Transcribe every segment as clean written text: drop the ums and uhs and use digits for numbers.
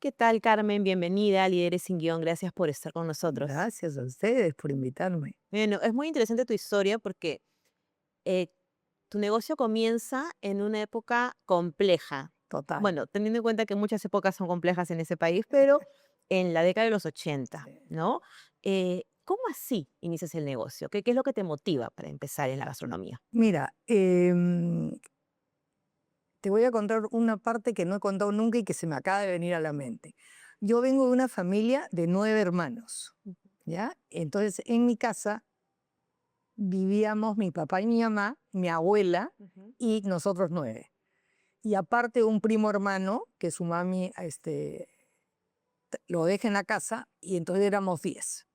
¿Qué tal, Carmen? Bienvenida a Líderes sin Guión. Gracias por estar con nosotros. Gracias a ustedes por invitarme. Bueno, es muy interesante tu historia porque eh, tu negocio comienza en una época compleja. Total. Bueno, teniendo en cuenta que muchas épocas son complejas en ese país, pero en la década de los 80, ¿no? ¿Cómo así inicias el negocio? ¿Qué es lo que te motiva para empezar en la gastronomía? Mira, te voy a contar una parte que no he contado nunca y que se me acaba de venir a la mente. Yo vengo de una familia de 9 hermanos, ¿ya? Entonces, en mi casa vivíamos mi papá y mi mamá, mi abuela Ujú. y nosotros 9. Y aparte un primo hermano que su mami lo deja en la casa y entonces éramos 10.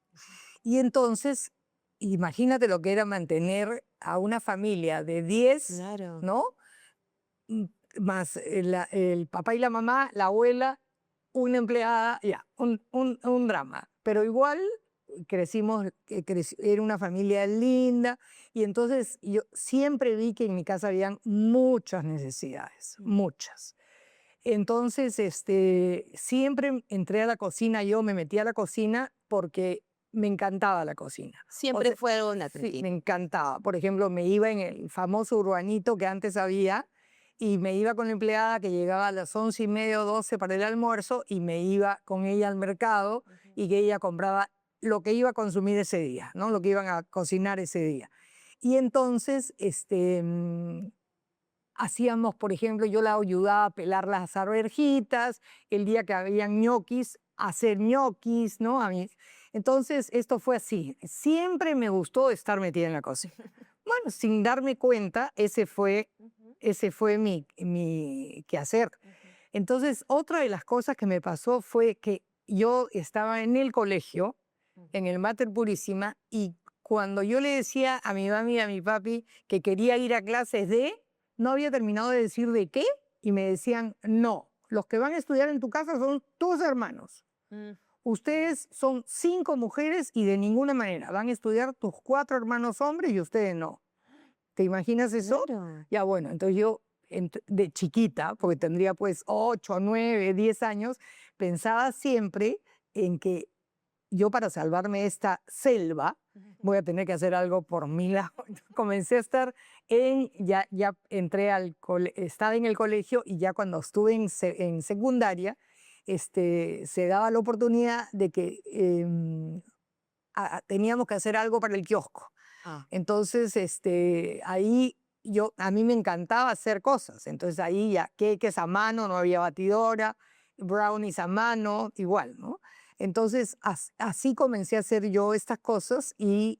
Y entonces, imagínate lo que era mantener a una familia de 10, Claro. ¿no? Mm, Más el papá y la mamá, la abuela, una empleada, ya, un drama. Pero igual crecimos, era una familia linda y entonces yo siempre vi que en mi casa habían muchas necesidades, Mm. muchas. Entonces, siempre entré a la cocina, yo me metí a la cocina porque me encantaba la cocina. O Siempre sea, fue algo nato en sí, ti. me encantaba. Por ejemplo, me iba en el famoso urbanito que antes había y me iba con la empleada que llegaba a las 11:30 o 12 para el almuerzo y me iba con ella al mercado Ujú. y que ella compraba lo que iba a consumir ese día, ¿no? Lo que iban a cocinar ese día. Y entonces, hacíamos, por ejemplo, yo la ayudaba a pelar las arvejitas, el día que habían ñoquis, hacer ñoquis, ¿no? Entonces, esto fue así. Siempre me gustó estar metida en la cocina. Bueno, sin darme cuenta, Ujú. ese fue mi quehacer. Ujú. Entonces, otra de las cosas que me pasó fue que yo estaba en el colegio, en Ujú. el Mater Purísima, y cuando yo le decía a mi mami y a mi papi que quería ir a clases no había terminado de decir de qué, y me decían, no, los que van a estudiar en tu casa son tus hermanos. Mm. Ustedes son 5 mujeres y de ninguna manera van a estudiar tus 4 hermanos hombres y ustedes no. ¿Te imaginas eso? Claro. Ya bueno, entonces yo de chiquita, porque tendría pues 8, 9, 10 años, pensaba siempre en que yo para salvarme de esta selva Ujú. voy a tener que hacer algo por mí lado. Comencé a estar ya entré estaba en el colegio y ya cuando estuve en secundaria, se daba la oportunidad de que teníamos que hacer algo para el kiosco. Ah. Entonces, ahí a mí me encantaba hacer cosas. Entonces ahí ya queques a mano, no había batidora, brownies a mano, igual, ¿no? Entonces así comencé a hacer yo estas cosas y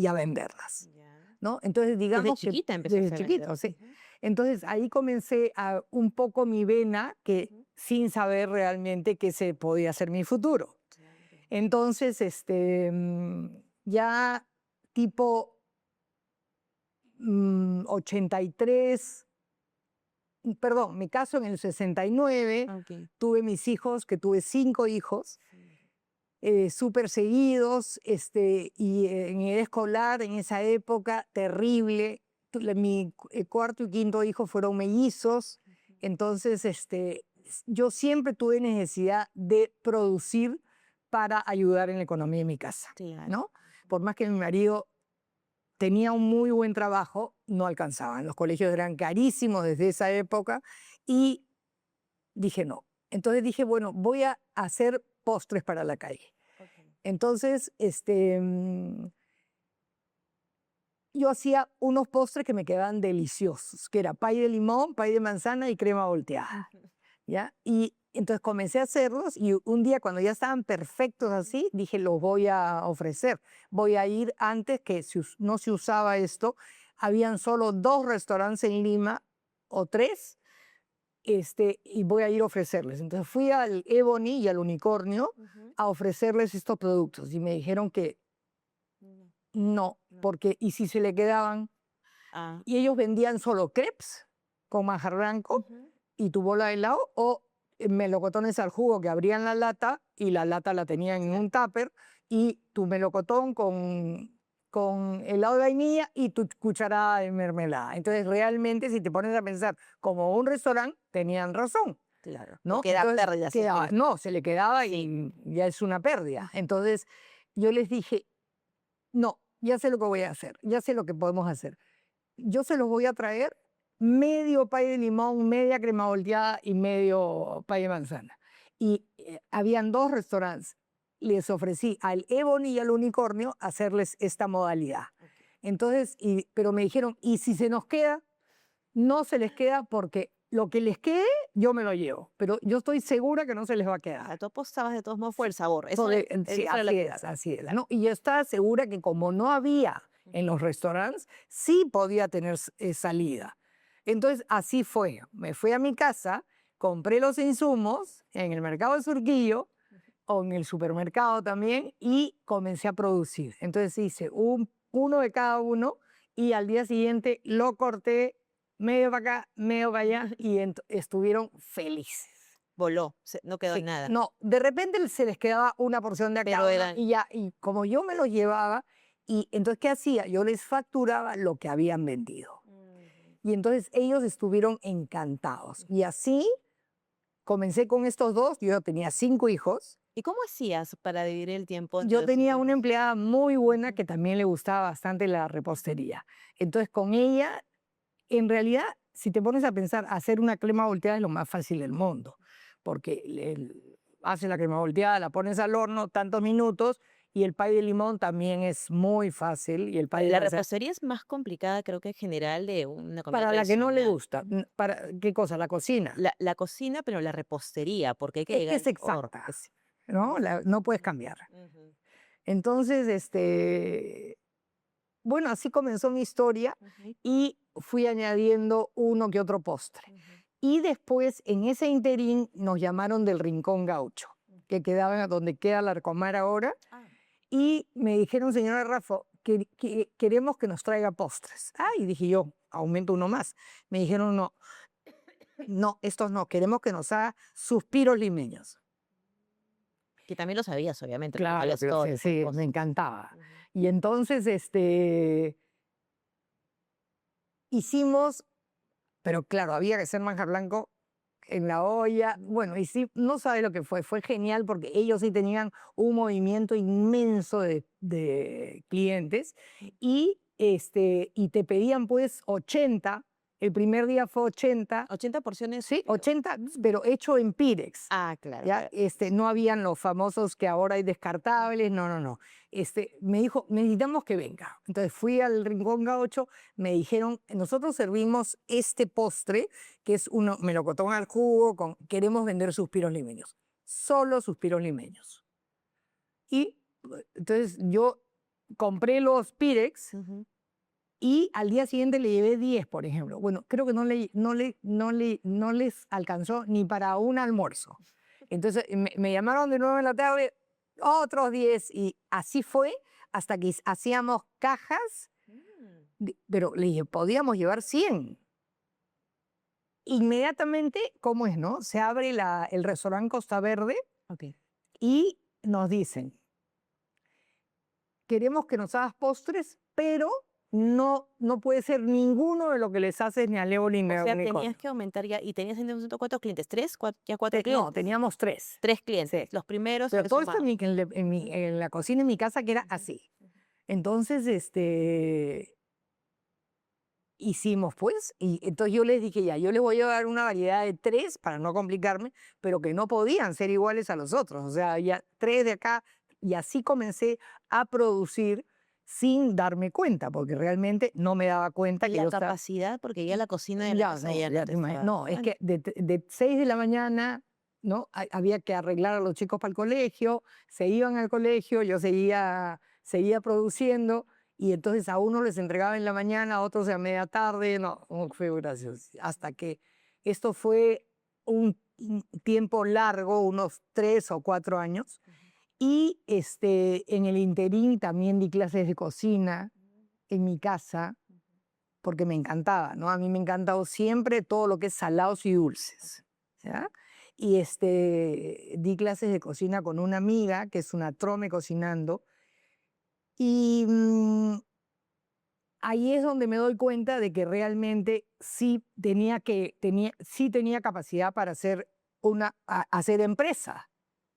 a venderlas, Ya. ¿no? Entonces Desde digamos que chiquita desde empezaste a vender. chiquito, sí. Ujú. Entonces ahí comencé a un poco mi vena que Ujú. sin saber realmente que se podía ser mi futuro. Claro. Entonces, ya tipo 83, perdón, me caso en el 69, Ok. tuve mis hijos, que tuve 5 hijos, Sí. súper seguidos, y en edad escolar, en esa época, terrible. Mi cuarto y quinto hijo fueron mellizos, Ujú. entonces yo siempre tuve necesidad de producir para ayudar en la economía de mi casa, Claro. ¿no? Por más que mi marido tenía un muy buen trabajo, no alcanzaban. Los colegios eran carísimos desde esa época y dije no. Entonces dije, bueno, voy a hacer postres para la calle. Ok. Entonces, yo hacía unos postres que me quedaban deliciosos, que era pay de limón, pay de manzana y crema volteada, Ujú. ¿ya? Y entonces comencé a hacerlos y un día cuando ya estaban perfectos así, dije, los voy a ofrecer. Voy a ir antes que no se usaba esto. Habían solo 2 restaurantes en Lima o 3, y voy a ir a ofrecerles. Entonces fui al Ebony y al Unicornio Ujú. a ofrecerles estos productos y me dijeron que No, no, no. porque ¿y si se le quedaban? Ah. Y ellos vendían solo crepes con manjar blanco Ujú. y tu bola de helado o melocotones al jugo que abrían la lata y la lata la tenían en Claro. un tupper y tu melocotón con helado de vainilla y tu cucharada de mermelada. Entonces realmente si te pones a pensar como un restaurante, tenían razón. Claro. ¿no? Queda Entonces, pérdida. Si es que no, se le quedaba sí. y ya es una pérdida. Entonces, yo les dije, no, ya sé lo que voy a hacer, ya sé lo que podemos hacer. Yo se los voy a traer medio pay de limón, media crema volteada y medio pay de manzana. Y habían 2 restaurantes. Les ofrecí al Ebony y al Unicornio hacerles esta modalidad. Okey. Entonces, pero me dijeron, ¿y si se nos queda? No se les queda porque lo que les quede, yo me lo llevo. Pero yo estoy segura que no se les va a O sea, quedar. tú apostabas de todos modos por el sabor. Sí, Esa era la así es, cosa. así es, ¿no? Y yo estaba segura que como no había en los restaurantes, sí podía tener salida. Entonces, así fue. Me fui a mi casa, compré los insumos en el mercado de Surquillo o en el supermercado también y comencé a producir. Entonces hice uno de cada uno y al día siguiente lo corté medio para acá, medio para allá y estuvieron felices. Voló, no quedó Sí, nada. no, de repente se les quedaba una porción de Pero cada uno eran y ya, y como yo me los llevaba, y entonces, ¿qué hacía? Yo les facturaba lo que habían vendido. Ujú. Y entonces ellos estuvieron encantados. Y así comencé con estos 2, yo tenía 5 hijos. ¿Y cómo hacías para dividir el tiempo entre Yo los tenía 5 una hijos? empleada muy buena Ujú. que también le gustaba bastante la repostería. Entonces, con ella, en realidad, si te pones a pensar, hacer una crema volteada es lo más fácil del mundo, porque haces la crema volteada, la pones al horno tantos minutos y el pay de limón también es muy fácil y el pay de La manzana, repostería es más complicada, creo que en general, de una comida para la que no le tradicional. gusta, Ujú. ¿para qué cosa? La cocina. La cocina, pero la repostería, porque hay que Es que llegar es al sabor. exacta, ¿no? No puedes cambiar. Ujú, Entonces, bueno, así comenzó mi historia ujú, y fui añadiendo uno que otro postre. ujú, Y después, en ese interín, nos llamaron del Rincón Gaucho, ujú. que quedaba en donde queda la Arcomar ahora, Ah, y me dijeron, señora Rafa, que queremos que nos traiga postres. Ah, y dije yo, aumento uno más. Me dijeron, no, no, estos no, queremos que nos haga suspiros limeños. que también lo sabías, obviamente, porque Claro, sabías pero todo sí, tipo de sí, me postres. encantaba. Ujú. Y entonces, hicimos, pero claro, había que hacer manjar blanco en la olla. Bueno, y sí, no sabe lo que fue genial porque ellos sí tenían un movimiento inmenso de clientes y te pedían pues 80, el primer día fue 80, 80 porciones, sí, pero 80, pero hecho en Pirex. claro, Ya, claro. no habían los famosos que ahora hay descartables, no, no, no. Me dijo, necesitamos que venga. Entonces fui al Rincón Gaucho, me dijeron, nosotros servimos este postre, que es uno melocotón al jugo, queremos vender suspiros limeños, solo suspiros limeños. Y entonces yo compré los Pirex Ujú. y al día siguiente le llevé 10, por ejemplo. Bueno, creo que no les alcanzó ni para un almuerzo. Entonces me llamaron de nuevo en la tarde, otros 10, y así fue hasta que hacíamos cajas, Mm, pero le dije, podíamos llevar 100. Inmediatamente, ¿cómo es, no? Se abre el restaurante Costa Verde okey. y nos dicen, queremos que nos hagas postres, pero no puede ser ninguno de lo que les haces ni a Leo ni O a sea, tenías Unicornio. que aumentar ya, y tenías en ese momento, ¿cuántos clientes? ¿3? ¿Ya 4 No, clientes? teníamos 3. 3 Sí. clientes. Los primeros se Pero habían todo esto sumado. Ujú, en la cocina en mi casa, que era ujú, así. ujú. Entonces, hicimos pues, y entonces yo les dije, ya, yo les voy a dar una variedad de 3 para no complicarme, pero que no podían ser iguales a los otros. O sea, ya 3 de acá, y así comencé a producir sin darme cuenta, porque realmente no me daba cuenta Y que la yo estaba. capacidad, porque ya la cocina de la Ya, casa no, ya no ya te te estaba no, es dando. que de 6 de la mañana, ¿no? Había que arreglar a los chicos para el colegio, se iban al colegio, yo seguía produciendo, y entonces a uno les entregaba en la mañana, a otros a media tarde, no, fue gracioso. Hasta que esto fue un tiempo largo, unos 3 o 4 años, Ujú. y en el interín también di clases de cocina en mi casa porque me encantaba, ¿no? A mí me ha encantado siempre todo lo que es salados y dulces, ¿ya? Y di clases de cocina con una amiga que es una trome cocinando y ahí es donde me doy cuenta de que realmente sí tenía capacidad para hacer hacer empresa,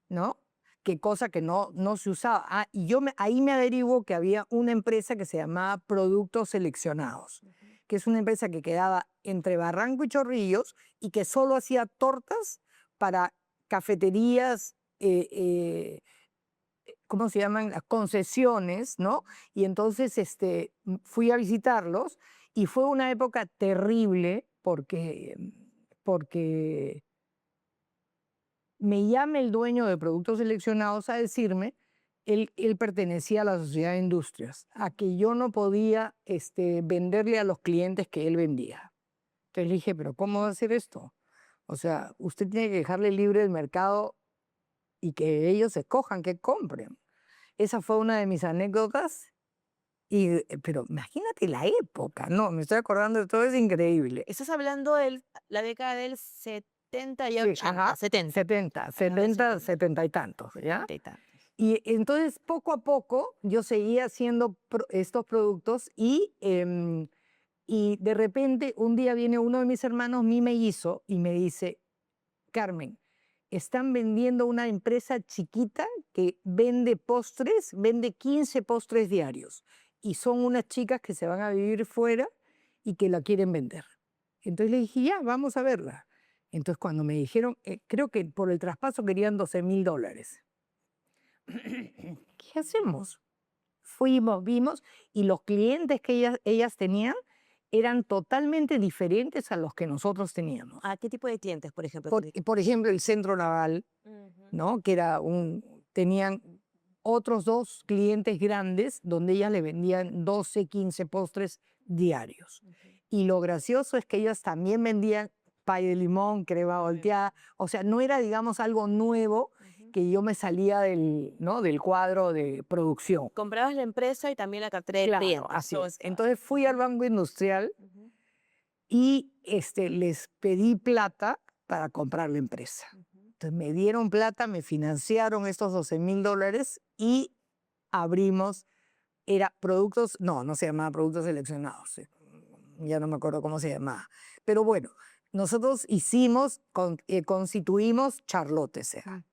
¿no? Qué cosa que no se usaba. Y ahí me averiguo que había una empresa que se llamaba Productos Seleccionados, que es una empresa que quedaba entre Barranco y Chorrillos y que solo hacía tortas para cafeterías, ¿cómo se llaman? Las concesiones, ¿no? Y entonces fui a visitarlos y fue una época terrible porque me llama el dueño de Productos Seleccionados a decirme, él pertenecía a la Sociedad de Industrias, a que yo no podía venderle a los clientes que él vendía. Entonces le dije, pero ¿cómo va a hacer esto? O sea, usted tiene que dejarle libre el mercado y que ellos escojan, que compren. Esa fue una de mis anécdotas, pero imagínate la época, no, me estoy acordando de todo, es increíble. Estás hablando de la década del 70 y Sí, 80, 70. 70, Hablando del 70, 70, 70 y tantos, ¿ya? 70 y tantos. Y entonces poco a poco yo seguía haciendo estos productos y de repente un día viene uno de mis hermanos, mi mellizo, y me dice, Carmen, están vendiendo una empresa chiquita que vende postres, vende 15 postres diarios. Y son unas chicas que se van a vivir fuera y que la quieren vender. Entonces le dije, ya, vamos a verla. Entonces cuando me dijeron, creo que por el traspaso querían $12,000. ¿Qué hacemos? Fuimos, vimos, y los clientes que ellas tenían eran totalmente diferentes a los que nosotros teníamos. ¿A qué tipo de clientes, por ejemplo? Por ejemplo, el Centro Naval, ¿no? Que tenían otros 2 clientes grandes donde ellas le vendían 12, 15 postres diarios. Y lo gracioso es que ellas también vendían pay de limón, crema volteada. O sea, no era, digamos, algo nuevo que yo me salía del cuadro de producción. Comprabas la empresa y también la cartera de Claro, clientes. así es. Entonces fui al Banco Industrial y les pedí plata para comprar la empresa. Entonces me dieron plata, me financiaron estos $12,000 y abrimos, era productos, no se llamaba Productos Seleccionados, ya no me acuerdo cómo se llamaba. Pero bueno, nosotros constituimos Charlotte S.A.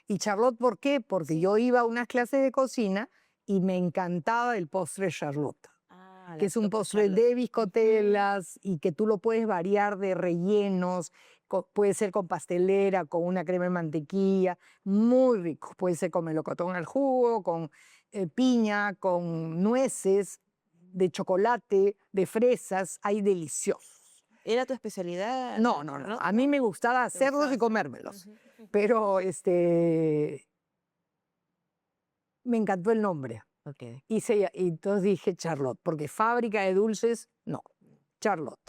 ¿Y Charlotte por qué? Porque yo iba a unas clases de cocina y me encantaba el postre Charlotte, que es un postre de biscotelas y que tú lo puedes variar de rellenos, puede ser con pastelera, con una crema de mantequilla, muy rico. Puede ser con melocotón al jugo, con piña, con nueces, de chocolate, de fresas, hay deliciosos. ¿Era tu especialidad? No. A mí me gustaba hacerlos y comérmelos, pero me encantó el nombre. Okay. Y entonces dije Charlotte, porque fábrica de dulces, no, Charlotte.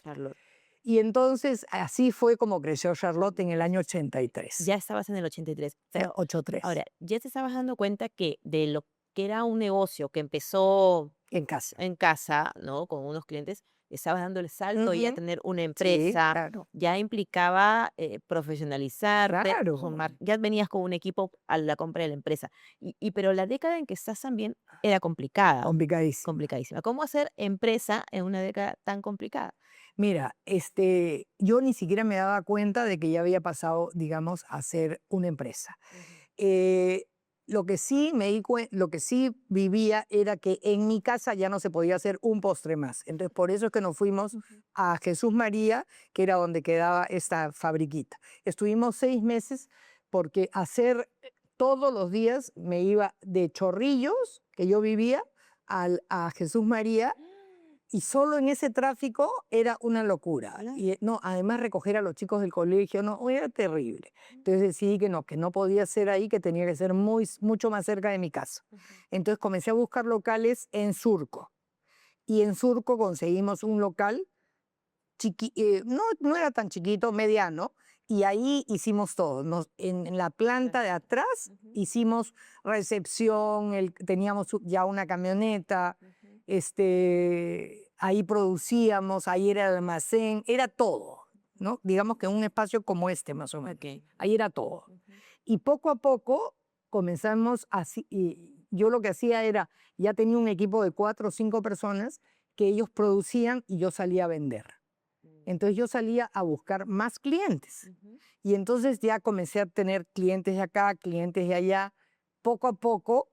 Y entonces así fue como creció Charlotte en el año 83. Ya estabas en el 83. Pero 83. ahora, ya te estabas dando cuenta que de lo que era un negocio que empezó En casa. en casa, ¿no? Con unos clientes, estabas dando el salto y a tener una Sí, empresa, claro. ya implicaba profesionalizarte, Claro. ya venías con un equipo a la compra de la empresa. Pero la década en que estás también era complicada, Complicadísimo. complicadísima. ¿Cómo hacer empresa en una década tan complicada? Mira, yo ni siquiera me daba cuenta de que ya había pasado, digamos, a ser una empresa. Lo que sí lo que sí vivía era que en mi casa ya no se podía hacer un postre más. Entonces, por eso es que nos fuimos a Jesús María, que era donde quedaba esta fabriquita. Estuvimos 6 meses porque todos los días me iba de Chorrillos, que yo vivía, a Jesús María. Y solo en ese tráfico era una locura. Y además recoger a los chicos del colegio, era terrible. Entonces decidí que no podía ser ahí, que tenía que ser mucho más cerca de mi casa. Entonces comencé a buscar locales en Surco. Y en Surco conseguimos un local, no era tan chiquito, mediano, y ahí hicimos todo. En la planta de atrás hicimos recepción, teníamos ya una camioneta, ahí producíamos, ahí era el almacén, era todo, ¿no? Digamos que un espacio como este, más o menos. Ahí era todo. Y poco a poco comenzamos así, y yo lo que hacía era, ya tenía un equipo de 4 o 5 personas que ellos producían y yo salía a vender. Entonces yo salía a buscar más clientes. Y entonces ya comencé a tener clientes de acá, clientes de allá, poco a poco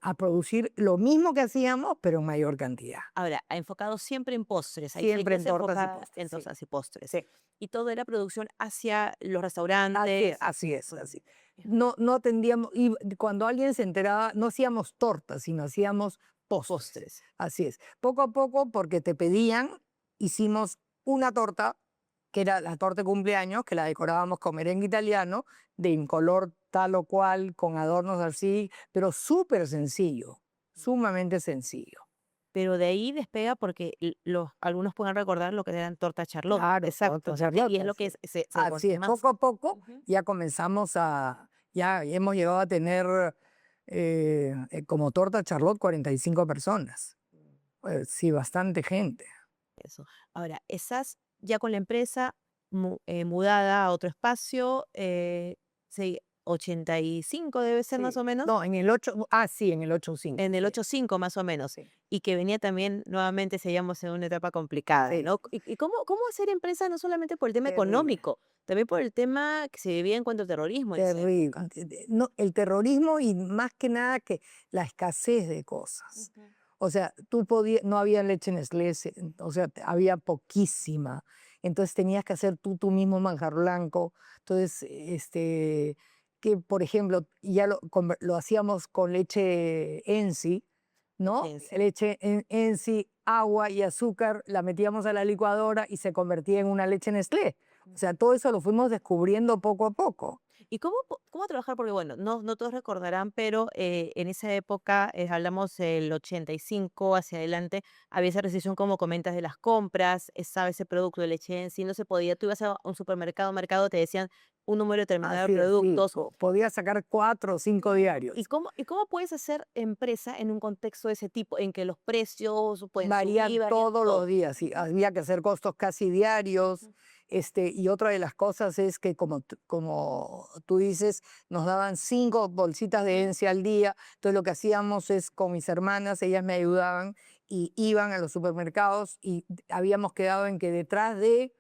a producir lo mismo que hacíamos, pero en mayor cantidad. Ahora, ha enfocado siempre en postres. Ahí Siempre en se tortas y enfocaba postres, en sí. tortas y postres. Sí. Y todo era producción hacia los Así es, restaurantes. así es, así. No atendíamos, y cuando alguien se enteraba, no hacíamos tortas, sino hacíamos postres. Postres. Así es. Poco a poco, porque te pedían, hicimos una torta, que era la torta de cumpleaños, que la decorábamos con merengue italiano, de en color tal o cual, con adornos así, pero súper sencillo, sumamente sencillo. Pero de ahí despega porque algunos pueden recordar lo que eran tortas Charlotte. Claro, Exacto. tortas Y es Charlotte, lo que así es. se Así conoce es, más. poco a poco Ujú. ya comenzamos ya hemos llegado a tener como torta Charlotte 45 personas. Sí, bastante gente. Eso. Ahora, estás ya con la empresa mudada a otro espacio, 85 debe ser más Sí. o menos, No, sí, en el 85. en el Sí, 85 más o menos, sí, y que venía también nuevamente, seguíamos en una etapa complicada, sí, ¿no? ¿Y cómo hacer empresa no solamente por el tema terrible, económico, también por el tema que se vivía en cuanto a terrorismo en esa terrible. época? No, el terrorismo y más que nada que la escasez de cosas. Ujú. O sea, no había leche Nestlé, o sea, había poquísima. Entonces tenías que hacer tú mismo manjar blanco. Entonces, que por ejemplo, ya lo hacíamos con leche Ensi, ¿no? Agencia. Leche Ensi, agua y azúcar, la metíamos a la licuadora y se convertía en una leche Nestlé. O sea, todo eso lo fuimos descubriendo poco a poco. ¿Y cómo trabajar? Porque bueno, no todos recordarán, pero en esa época, hablamos del 85 hacia adelante, había esa recesión, como comentas, de las compras, estaba ese producto de leche en sí, no se podía, tú ibas a un supermercado, mercado, te decían un número determinado de Así es, sí. productos. Podía sacar 4 o 5 ¿Y diarios. cómo puedes hacer empresa en un contexto de ese tipo, en que los precios pueden Varían subir, varían todos los todo? días, sí, había que hacer costos casi diarios. Ujú. Y otra de las cosas es que, como tú dices, nos daban 5 bolsitas de Ensi al día. Entonces lo que hacíamos es con mis hermanas, ellas me ayudaban y iban a los supermercados y habíamos quedado en que detrás de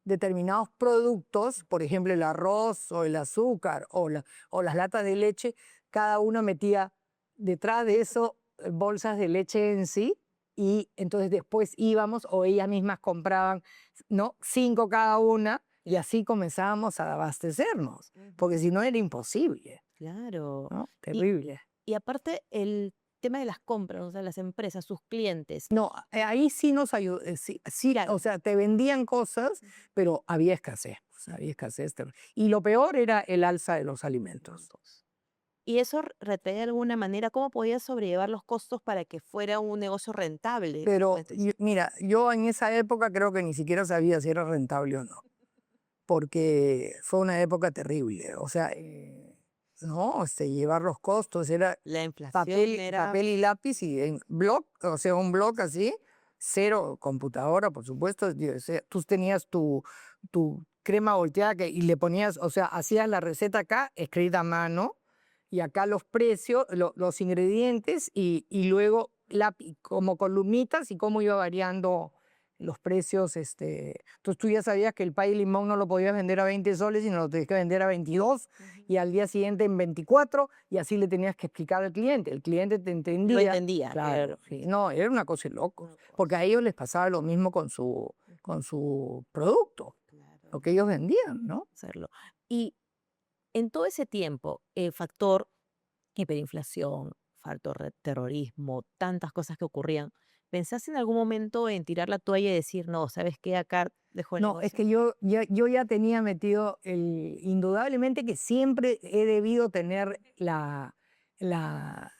determinados productos, por ejemplo el arroz o el azúcar o las latas de leche, cada uno metía detrás de eso bolsas de leche en sí, y entonces después íbamos o ellas mismas compraban, ¿no? 5 cada una, y así comenzábamos a abastecernos, Ujú. porque si no era imposible, Claro. ¿no? Y, Terrible. y aparte, el tema de las compras, o sea, las empresas, sus clientes. No, ahí sí nos ayudó, sí, sí, o Claro. sea, te vendían cosas, pero había escasez, o sea, había escasez. Y lo peor era el alza de los alimentos. Puntos. Y eso retrae de alguna manera, ¿cómo podías sobrellevar los costos para que fuera un negocio rentable? Pero Pues, mira, yo en esa época creo que ni siquiera sabía si era rentable o no, porque fue una época terrible. O sea, no, llevar los costos era la inflación papel, era papel y lápiz y en bloc, o sea, un bloc así, cero computadora, por supuesto. O sea, tú tenías tu crema volteada y le ponías, o sea, hacías la receta acá, escrita a mano, y acá los precios, los ingredientes, y luego como columnitas y cómo iba variando los precios. Entonces tú ya sabías que el pay de limón no lo podías vender a 20 soles, sino lo tenías que vender a 22 Ujú. y al día siguiente en 24, y así le tenías que explicar al cliente. El cliente te lo entendía. entendía, Claro, claro. sí. No, era una cosa de locos, Una porque cosa. a ellos les pasaba lo mismo con Ujú. con su producto, Claro, lo que ellos vendían, ¿no? hacerlo. Y en todo ese tiempo, el factor hiperinflación, factor terrorismo, tantas cosas que ocurrían, ¿pensaste en algún momento en tirar la toalla y decir, no, ¿sabes qué? Acá dejo el No, es negocio. que yo ya tenía metido indudablemente que siempre he debido tener la, la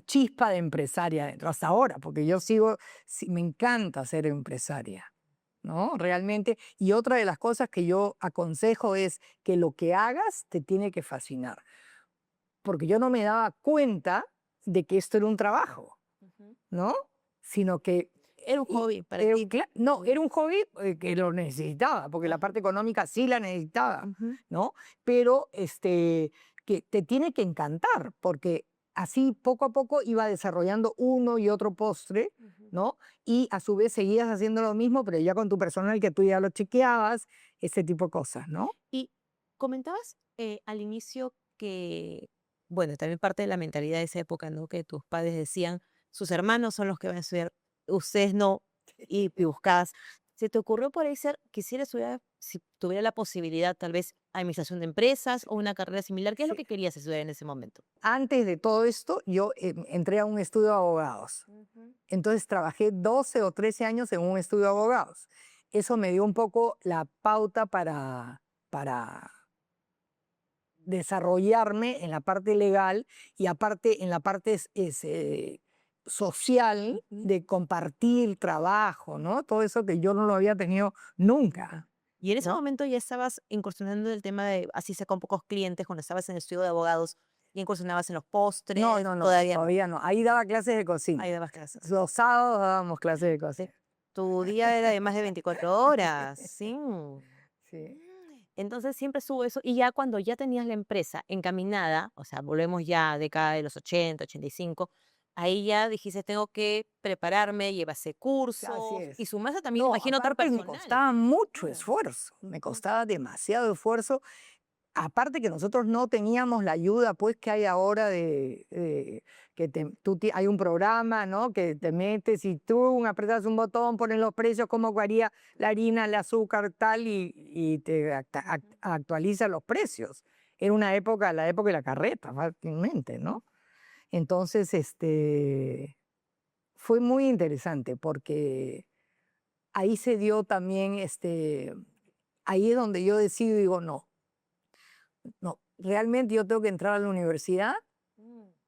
chispa de empresaria dentro, hasta ahora, porque yo me encanta ser empresaria, ¿no? Realmente. Y otra de las cosas que yo aconsejo es que lo que hagas te tiene que fascinar, porque yo no me daba cuenta de que esto era un trabajo, Ujú. ¿no? Sino que Era un y hobby para ti. no, era un hobby que lo necesitaba, porque la Ajá. parte económica sí la necesitaba, Ujú. ¿no? Pero que te tiene que encantar, porque así poco a poco iba desarrollando uno y otro postre, Ujú. ¿no? Y a su vez seguías haciendo lo mismo, pero ya con tu personal que tú ya lo chequeabas, ese tipo de cosas, ¿no? Y comentabas al inicio que, bueno, también parte de la mentalidad de esa época, ¿no? Que tus padres decían, sus hermanos son los que van a estudiar, ustedes no, y buscabas. ¿Se te ocurrió por ahí ser, quisiera estudiar, si tuviera la posibilidad, tal vez, administración de empresas o una carrera similar? ¿Qué es lo Sí. que querías estudiar en ese momento? Antes de todo esto, yo entré a un estudio de abogados. Ujú. Entonces trabajé 12 o 13 años en un estudio de abogados. Eso me dio un poco la pauta para desarrollarme en la parte legal y aparte en la parte social Ujú. de compartir trabajo, ¿no? Todo eso que yo no lo había tenido nunca, Y en ese ¿no? momento ya estabas incursionando en el tema de, así sea con pocos clientes, cuando estabas en el estudio de abogados, ya incursionabas en los No, postres, no, no, todavía no. todavía no. Ahí daba clases de Ahí cocina. dabas clases. Los sábados dábamos clases de Te cocina. tu día era de más de 24 horas, sí. Sí. Entonces siempre estuvo eso, y ya cuando ya tenías la empresa encaminada, o sea, volvemos ya a década de los 80, 85, ahí ya dijiste: "Tengo que prepararme", llevaste Así cursos, es. y sumaste también, No, imagino, otro aparte me personal. costaba mucho Claro. esfuerzo, me Ujú. costaba demasiado esfuerzo. Aparte que nosotros no teníamos la ayuda pues que hay ahora que hay un programa, ¿no? Que te metes y tú apretas un botón, pones los precios, cómo varía la harina, el azúcar, tal, y te Ujú. actualiza los precios. Era una época, la época de la carreta, fácilmente, ¿no? Entonces, fue muy interesante porque ahí se dio también, ahí es donde yo decido y digo, no, no, realmente yo tengo que entrar a la universidad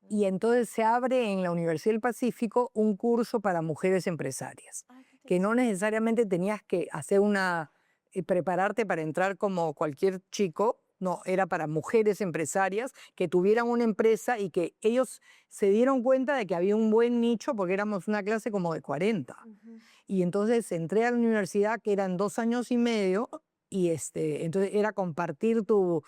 y Ujú. entonces se abre en la Universidad del Pacífico un curso para mujeres empresarias, Ay, qué que no interesante. necesariamente tenías que hacer prepararte para entrar como cualquier chico, no, era para mujeres empresarias que tuvieran una empresa y que ellos se dieron cuenta de que había un buen nicho porque éramos una clase como de 40. Ujú. Y entonces entré a la universidad, que eran 2 años y medio, y entonces era compartir tu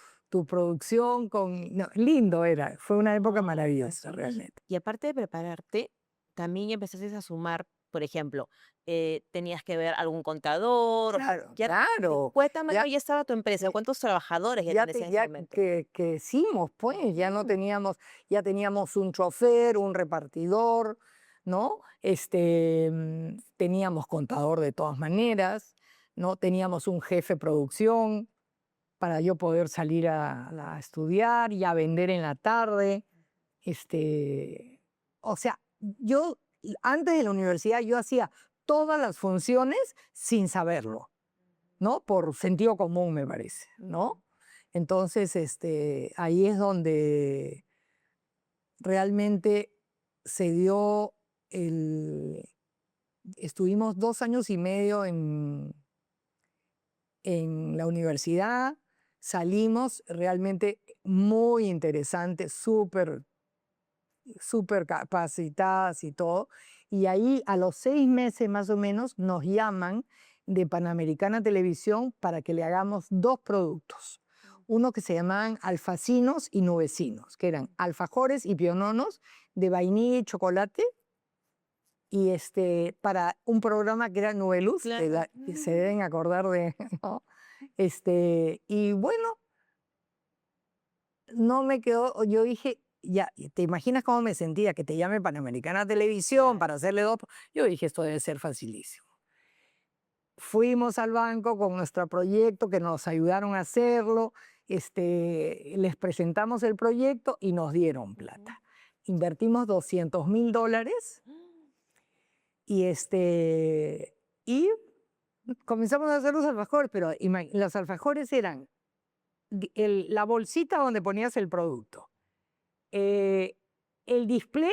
producción con... no, lindo era, fue una época Ay, maravillosa sí. realmente. Y aparte de prepararte, también empezaste a sumar, por ejemplo, tenías que ver algún contador, Claro, ya de claro, qué tamaño ya, ya estaba tu empresa, eh, ¿cuántos trabajadores ya tenías en ese ya momento? que hicimos, pues, Ujú. ya teníamos un chofer, un repartidor, ¿no? Teníamos contador de todas maneras, ¿no? Teníamos un jefe de producción, para yo poder salir a estudiar y a vender en la tarde. O sea, yo antes de la universidad yo hacía todas las funciones sin saberlo, ¿no? Por sentido común, me parece, Ujú. ¿no? Entonces, ahí es donde realmente se dio el... Estuvimos 2 años y medio en la universidad, salimos realmente muy interesantes, súper capacitadas y todo. Y ahí a los 6 meses más o menos nos llaman de Panamericana Televisión para que le hagamos dos productos. Uno que se llamaban alfacinos y nubecinos, que eran alfajores y piononos de vainilla y chocolate. Y para un programa que era Nubeluz, Claro. que se deben acordar de, ¿no? Y bueno, no me quedó, yo dije, ya, ¿te imaginas cómo me sentía? Que te llame Panamericana Televisión Claro. para hacerle dos. Yo dije, esto debe ser facilísimo. Fuimos al banco con nuestro proyecto, que nos ayudaron a hacerlo, les presentamos el proyecto y nos dieron Ujú. plata. Invertimos $200,000 y, y comenzamos a hacer los alfajores, pero los alfajores eran la bolsita donde ponías el producto, eh, el display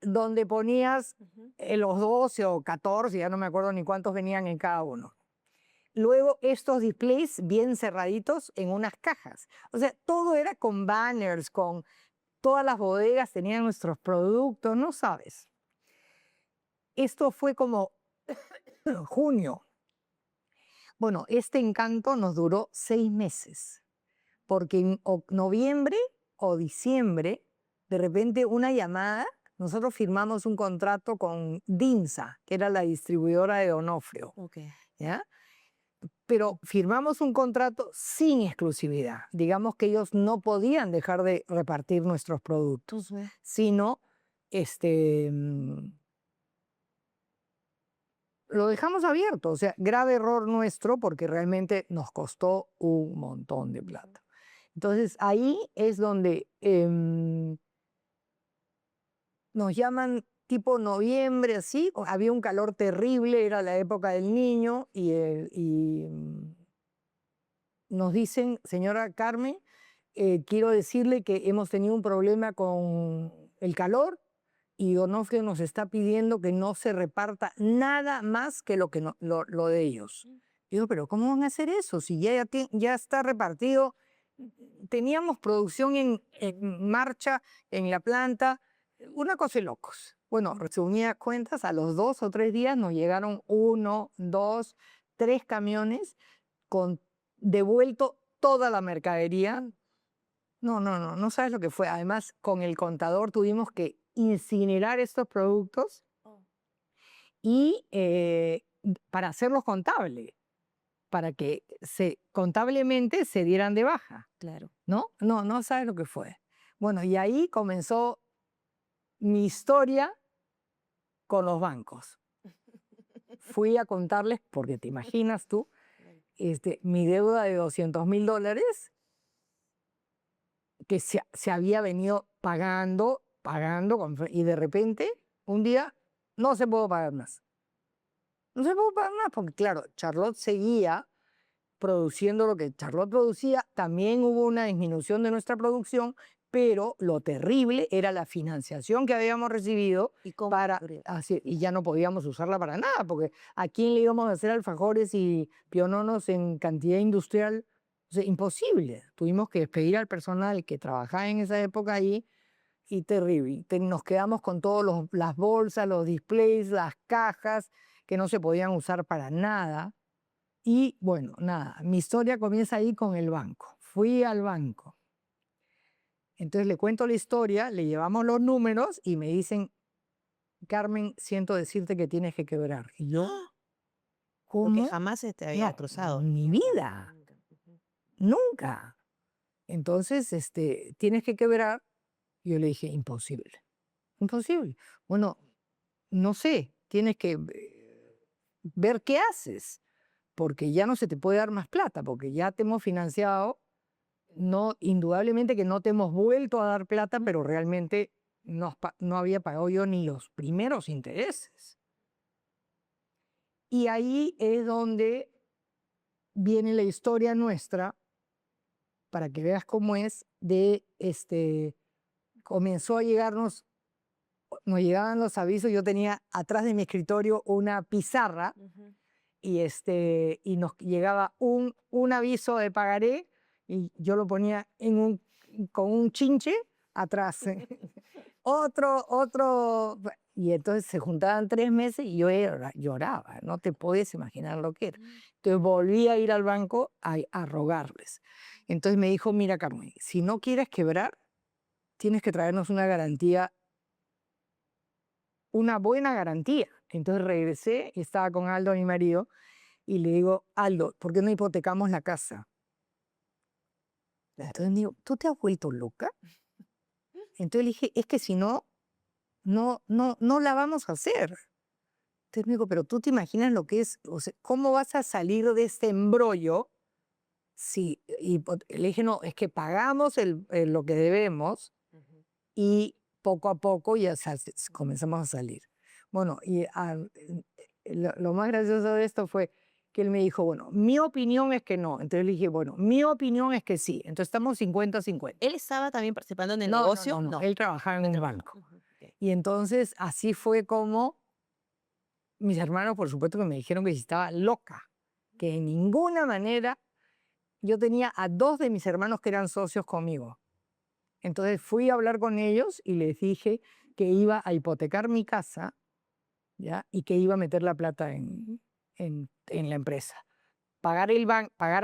donde ponías Ujú. los 12 o 14, ya no me acuerdo ni cuántos venían en cada uno. Luego estos displays bien cerraditos en unas cajas. O sea, todo era con banners, con todas las bodegas tenían nuestros productos, no sabes. Esto fue como junio. Bueno, este encanto nos duró 6 meses, porque en noviembre o diciembre de repente una llamada, nosotros firmamos un contrato con DINSA, que era la distribuidora de Donofrio, Ok. ¿ya? Pero firmamos un contrato sin exclusividad. Digamos que ellos no podían dejar de repartir nuestros productos, Ujú. sino este, lo dejamos abierto. O sea, grave error nuestro porque realmente nos costó un montón de plata. Entonces ahí es donde nos llaman tipo noviembre, así, había un calor terrible, era la época del niño y nos dicen, señora Carmen, quiero decirle que hemos tenido un problema con el calor y Donofrio nos está pidiendo que no se reparta nada más que lo, que lo de ellos. Digo, pero ¿cómo van a hacer eso? Si ya está repartido, teníamos producción en marcha en la planta, una cosa de locos. Bueno, resumidas cuentas, a los 2 o 3 días nos llegaron 1, 2, 3 camiones con devuelto toda la mercadería. No sabes lo que fue. Además, con el contador tuvimos que incinerar estos productos y para hacerlos contables, para que contablemente se dieran de baja. Claro. No sabes lo que fue. Bueno, y ahí comenzó mi historia con los bancos. Fui a contarles, porque te imaginas tú, mi deuda de $200,000 que se había venido pagando, y de repente, un día, no se pudo pagar más. No se pudo pagar más, porque claro, Charlotte seguía produciendo lo que Charlotte producía, también hubo una disminución de nuestra producción, pero lo terrible era la financiación que habíamos recibido ¿Y cómo para ocurrió? hacer, y ya no podíamos usarla para nada, porque ¿a quién le íbamos a hacer alfajores y piononos en cantidad industrial? O sea, imposible. Tuvimos que despedir al personal que trabajaba en esa época ahí y terrible. Nos quedamos con todas las bolsas, los displays, las cajas que no se podían usar para nada. Y bueno, nada, mi historia comienza ahí con el banco. Fui al banco. Entonces le cuento la historia, le llevamos los números y me dicen, Carmen, siento decirte que tienes que quebrar. Y yo, Lo que ¿cómo? jamás se te había No, cruzado. en mi Nunca, vida, nunca. Ujú. nunca. Entonces, tienes que quebrar. Yo le dije, imposible, imposible. Bueno, no sé, tienes que ver qué haces, porque ya no se te puede dar más plata, porque ya te hemos financiado. No, indudablemente que no te hemos vuelto a dar plata, pero realmente no había pagado yo ni los primeros intereses. Y ahí es donde viene la historia nuestra, para que veas cómo es, comenzó a llegarnos, nos llegaban los avisos, yo tenía atrás de mi escritorio una pizarra Ujú. y nos llegaba un aviso de pagaré y yo lo ponía con un chinche atrás. Otro, y entonces se juntaban 3 meses y yo lloraba, no te puedes imaginar lo que era. Entonces volví a ir al banco a rogarles. Entonces me dijo, mira Carmen, si no quieres quebrar, tienes que traernos una garantía, una buena garantía. Entonces regresé y estaba con Aldo, mi marido, y le digo, Aldo, ¿por qué no hipotecamos la casa? Entonces me digo, ¿tú te has vuelto loca? Entonces le dije, es que si no, no la vamos a hacer. Entonces me dijo, pero tú te imaginas lo que es, o sea, ¿cómo vas a salir de este embrollo? Le dije, no, es que pagamos lo que debemos Ujú. y poco a poco ya comenzamos a salir. Bueno, y lo más gracioso de esto fue que él me dijo, bueno, mi opinión es que no. Entonces le dije, bueno, mi opinión es que sí. Entonces estamos 50-50. ¿Él estaba también participando en el No, negocio? no. No. Él trabajaba en No un trabajaba. banco. Ujú. Ok. Y entonces así fue como mis hermanos, por supuesto, que me dijeron que si estaba loca, que de ninguna manera. Yo tenía a 2 de mis hermanos que eran socios conmigo. Entonces fui a hablar con ellos y les dije que iba a hipotecar mi casa, ¿ya? Y que iba a meter la plata en la empresa. Pagar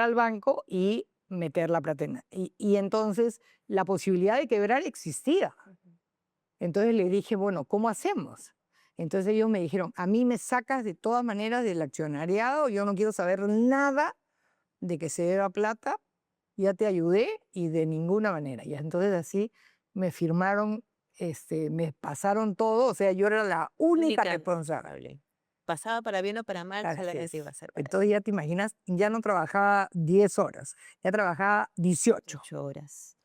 al banco y meter la plata y entonces la posibilidad de quebrar existía. Entonces le dije, bueno, ¿cómo hacemos? Entonces ellos me dijeron, a mí me sacas de todas maneras del accionariado, yo no quiero saber nada de que se deba plata, ya te ayudé y de ninguna manera. Y entonces así me firmaron, me pasaron todo, o sea, yo era la única Única responsable. responsable. Pasaba para bien o para mal, Así solamente es. iba a ser para Entonces ya te imaginas, ya no trabajaba 10 horas, ya trabajaba 18. 8 horas.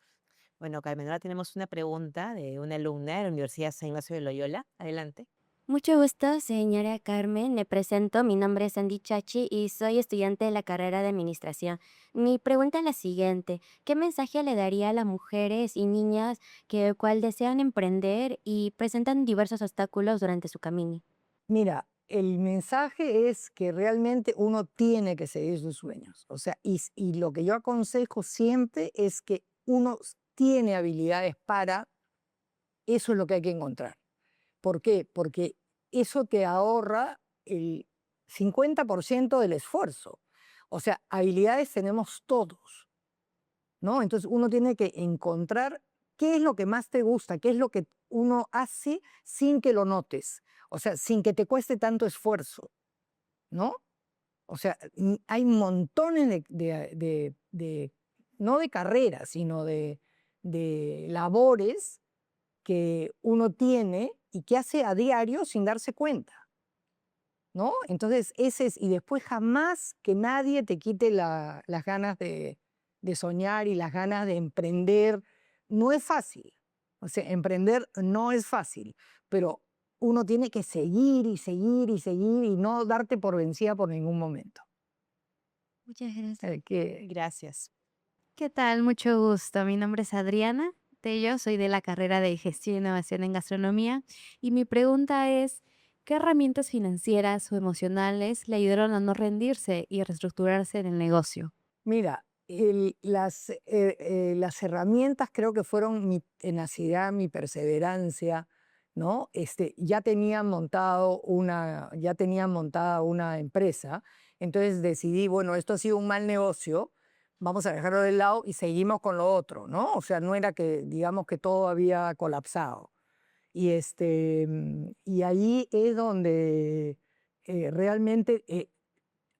Bueno, Carmen, ahora tenemos una pregunta de una alumna de la Universidad San Ignacio de Loyola. Adelante. Mucho gusto, señora Carmen. Me presento, mi nombre es Andy Chachi y soy estudiante de la carrera de Administración. Mi pregunta es la siguiente: ¿qué mensaje le daría a las mujeres y niñas cual desean emprender y presentan diversos obstáculos durante su camino? Mira, el mensaje es que realmente uno tiene que seguir sus sueños. O sea, y lo que yo aconsejo siempre es que uno tiene habilidades para, eso es lo que hay que encontrar. ¿Por qué? Porque eso te ahorra el 50% del esfuerzo. O sea, habilidades tenemos todos, ¿no? Entonces uno tiene que encontrar qué es lo que más te gusta, qué es lo que uno hace sin que lo notes, o sea, sin que te cueste tanto esfuerzo, ¿no? O sea, hay montones no de carreras, sino de labores que uno tiene y que hace a diario sin darse cuenta, ¿no? Entonces, ese es, y después jamás que nadie te quite las ganas de soñar y las ganas de emprender. No es fácil, o sea, emprender no es fácil, pero uno tiene que seguir y seguir y seguir y no darte por vencida por ningún momento. Muchas gracias. Que Gracias. ¿Qué tal? Mucho gusto. Mi nombre es Adriana Tello, soy de la carrera de Gestión e Innovación en Gastronomía y mi pregunta es: ¿qué herramientas financieras o emocionales le ayudaron a no rendirse y a reestructurarse en el negocio? Mira, las herramientas creo que fueron mi tenacidad, mi perseverancia, ¿no? Ya tenían montada una empresa, entonces decidí, bueno, esto ha sido un mal negocio, vamos a dejarlo de lado y seguimos con lo otro, ¿no? O sea, no era que, digamos que todo había colapsado. Y ahí es donde realmente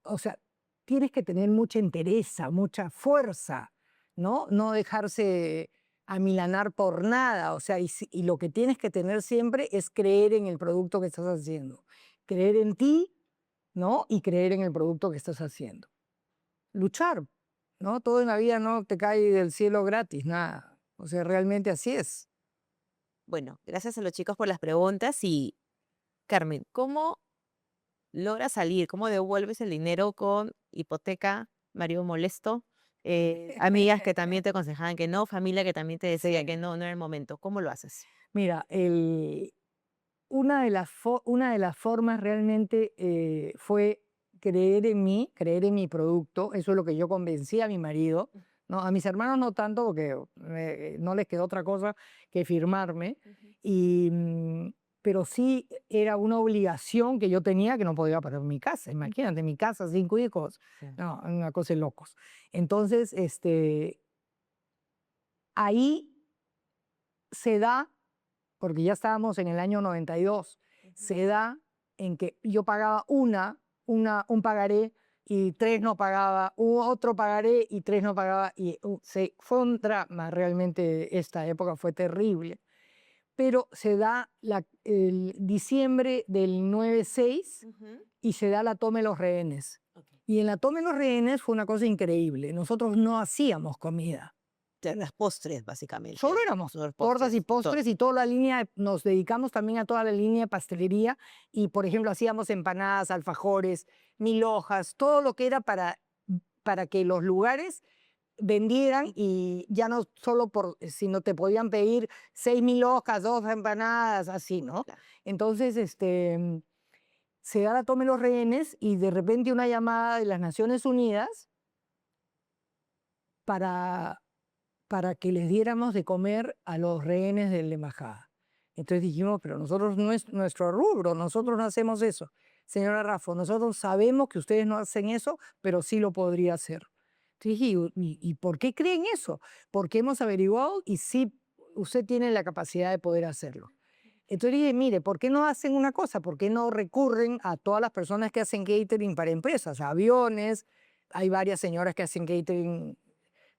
o sea, tienes que tener mucha entereza, mucha fuerza, ¿no? No dejarse amilanar por nada, o sea, y lo que tienes que tener siempre es creer en el producto que estás haciendo, creer en ti, ¿no? Y creer en el producto que estás haciendo. Luchar, ¿no? Todo en la vida no te cae del cielo gratis, nada. O sea, realmente así es. Bueno, gracias a los chicos por las preguntas y Carmen, ¿cómo logras salir? ¿Cómo devuelves el dinero con hipoteca, marido molesto, amigas que también te aconsejaban que no, familia que también te decía que Sí. no, no era el momento? ¿Cómo lo haces? Mira, una de las formas realmente fue creer en mí, creer en mi producto. Eso es lo que yo convencí a mi marido, ¿no? A mis hermanos no tanto, porque no les quedó otra cosa que firmarme. Ujú. Y, pero sí era una obligación que yo tenía, que no podía pagar mi casa. Imagínate, mi casa, 5 hijos. Sí. No, una cosa de locos. Entonces, ahí se da, porque ya estábamos en el año 92, Ujú. se da en que yo pagaba un pagaré y 3 no pagaba, otro pagaré y 3 no pagaba, y fue un drama realmente. Esta época fue terrible, pero se da el diciembre del 96 Ujú. y se da la toma de los rehenes. Ok. Y en la toma de los rehenes fue una cosa increíble. Nosotros no hacíamos comida. Las postres, Solo básicamente. éramos Los tortas y postres. postres y toda la línea, nos dedicamos también a toda la línea de pastelería y, por ejemplo, hacíamos empanadas, alfajores, 1000 hojas, todo lo que era para que los lugares vendieran y ya no solo sino te podían pedir 6000 hojas, 2 empanadas, así, ¿no? Claro. Entonces, se da la toma de los rehenes y de repente una llamada de las Naciones Unidas para que les diéramos de comer a los rehenes de la embajada. Entonces dijimos, pero nosotros no es nuestro rubro, nosotros no hacemos eso. Señora Raffo, nosotros sabemos que ustedes no hacen eso, pero sí lo podría hacer. Entonces dije, ¿y por qué creen eso? Porque hemos averiguado y sí, usted tiene la capacidad de poder hacerlo. Entonces dije, mire, ¿por qué no hacen una cosa? ¿Por qué no recurren a todas las personas que hacen catering para empresas, aviones? Hay varias señoras que hacen catering.